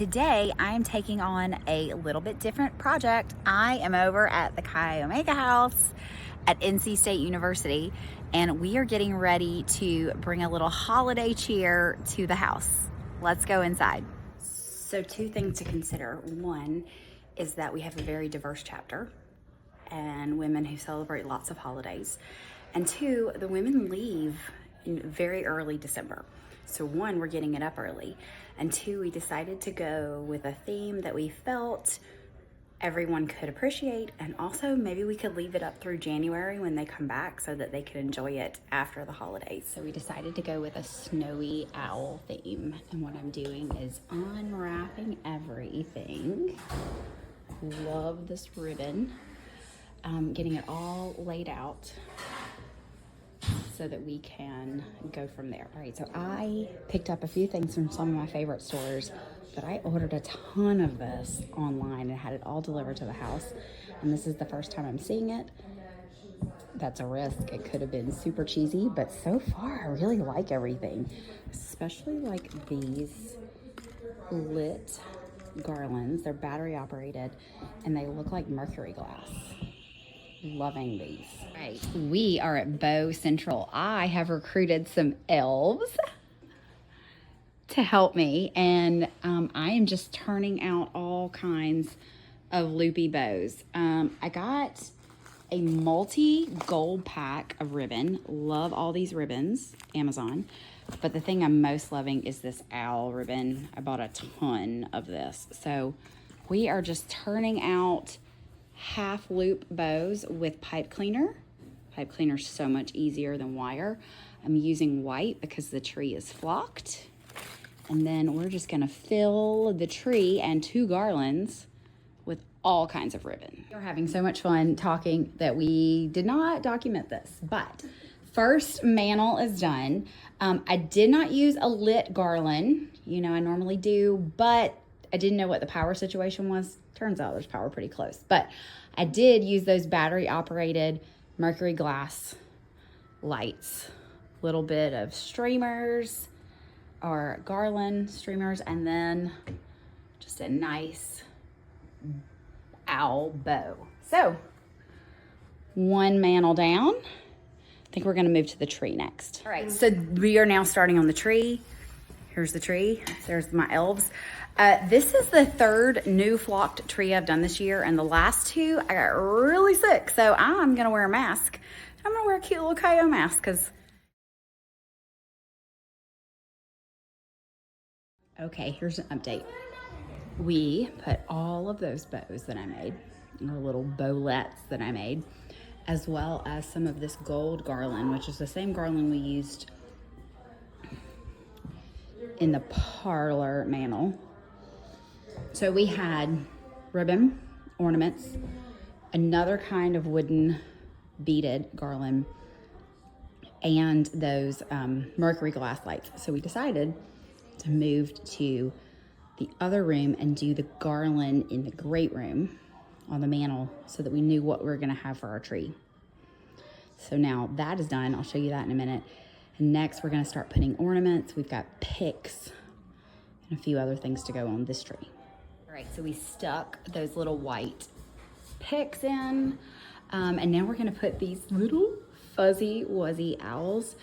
today I am taking on a little bit different project. I am over at the Chi Omega house at NC State University, and we are getting ready to bring a little holiday cheer to the house. Let's go inside. So two things to consider. One is that we have a very diverse chapter and women who celebrate lots of holidays. And two, the women leave in very early December. So one, we're getting it up early. And two, we decided to go with a theme that we felt everyone could appreciate. And also maybe we could leave it up through January when they come back so that they could enjoy it after the holidays. So we decided to go with a snowy owl theme. And what I'm doing is unwrapping everything. Love this ribbon. Getting it all laid out so that we can go from there. All right, so I picked up a few things from some of my favorite stores, but I ordered a ton of this online and had it all delivered to the house. And this is the first time I'm seeing it. That's a risk. It could have been super cheesy, but so far I really like everything, especially like these lit garlands. They're battery operated and they look like mercury glass. Loving these. Right, we are at Bow Central. I have recruited some elves to help me, and I am just turning out all kinds of loopy bows. I got a multi-gold pack of ribbon. Love all these ribbons, Amazon. But the thing I'm most loving is this owl ribbon. I bought a ton of this. So we are just turning out half loop bows with pipe cleaner. Pipe cleaner is so much easier than wire. I'm using white because the tree is flocked. And then we're just gonna fill the tree and two garlands with all kinds of ribbon. We're having so much fun talking that we did not document this, but first mantle is done. I did not use a lit garland. You know, I normally do, but I didn't know what the power situation was. Turns out there's power pretty close. But I did use those battery operated mercury glass lights. Little bit of streamers or garland streamers, and then just a nice owl bow. So one mantle down. I think we're gonna move to the tree next. All right, so we are now starting on the tree. Here's the tree. There's my elves. This is the third new flocked tree I've done this year, and the last two I got really sick, so I'm gonna wear a mask. I'm gonna wear a cute little coyote mask because. Okay, here's an update. We put all of those bows that I made, or little bowlets that I made, as well as some of this gold garland, which is the same garland we used in the parlor mantle. So we had ribbon, ornaments, another kind of wooden beaded garland, and those mercury glass lights. So we decided to move to the other room and do the garland in the great room on the mantle so that we knew what we were gonna have for our tree. So now that is done. I'll show you that in a minute. And next we're gonna start putting ornaments. We've got picks and a few other things to go on this tree. All right, so we stuck those little white picks in, and now we're gonna put these little fuzzy wuzzy owls.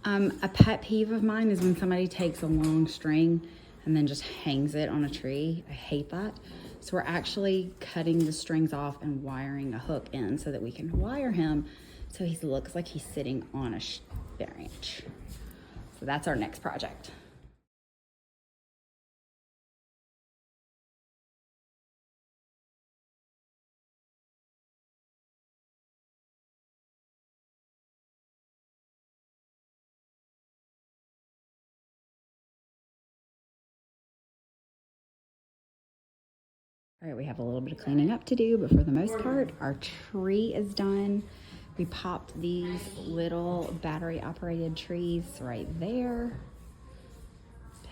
A pet peeve of mine is when somebody takes a long string and then just hangs it on a tree. I hate that. So we're actually cutting the strings off and wiring a hook in so that we can wire him so he looks like he's sitting on a branch. So that's our next project. All right, we have a little bit of cleaning up to do, but for the most part, our tree is done. We popped these little battery operated trees right there.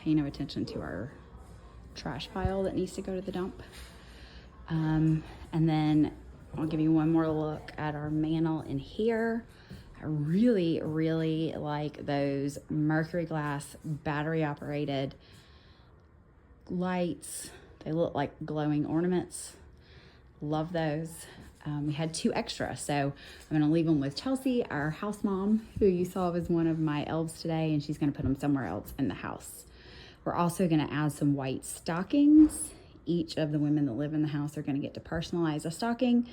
Pay no attention to our trash pile that needs to go to the dump. And then I'll give you one more look at our mantle in here. I really, really like those mercury glass battery operated lights. They look like glowing ornaments. Love those. We had 2 extra, so I'm gonna leave them with Chelsea, our house mom, who you saw was one of my elves today, and she's gonna put them somewhere else in the house. We're also gonna add some white stockings. Each of the women that live in the house are gonna get to personalize a stocking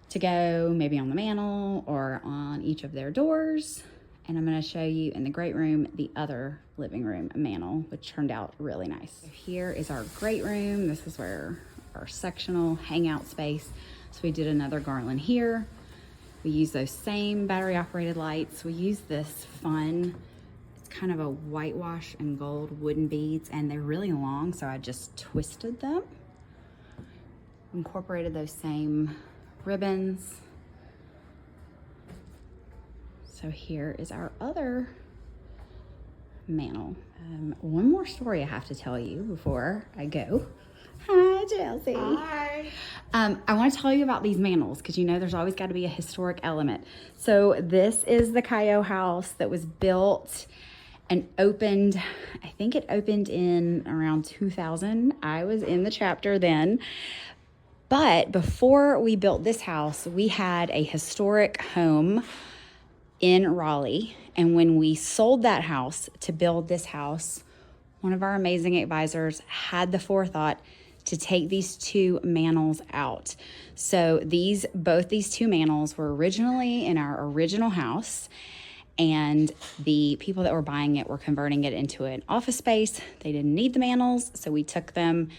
to go maybe on the mantle or on each of their doors. And I'm gonna show you in the great room, the other living room mantle, which turned out really nice. So here is our great room. This is where our sectional hangout space. So we did another garland here. We use those same battery operated lights. We use this fun, it's kind of a whitewash and gold wooden beads, and they're really long, so I just twisted them. Incorporated those same ribbons. So here is our other mantle. One more story I have to tell you before I go. Hi, Chelsea. Hi. I want to tell you about these mantles because you know there's always got to be a historic element. So this is the Cayo house that was built and opened. I think it opened in around 2000. I was in the chapter then. But before we built this house, we had a historic home in Raleigh. And when we sold that house to build this house, one of our amazing advisors had the forethought to take these 2 mantles out. So both these 2 mantles were originally in our original house, and the people that were buying it were converting it into an office space. They didn't need the mantles, so we took them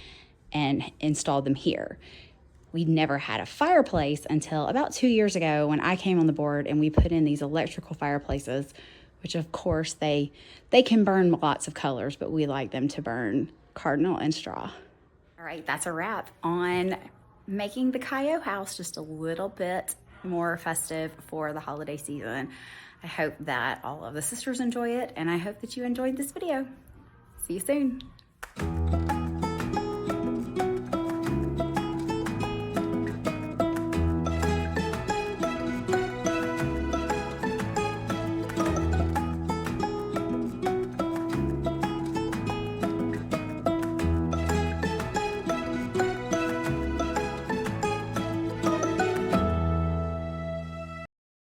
and installed them here. We'd never had a fireplace until about 2 years ago when I came on the board, and we put in these electrical fireplaces, which of course they can burn lots of colors, but we like them to burn cardinal and straw. All right, that's a wrap on making the Cayo house just a little bit more festive for the holiday season. I hope that all of the sisters enjoy it, and I hope that you enjoyed this video. See you soon.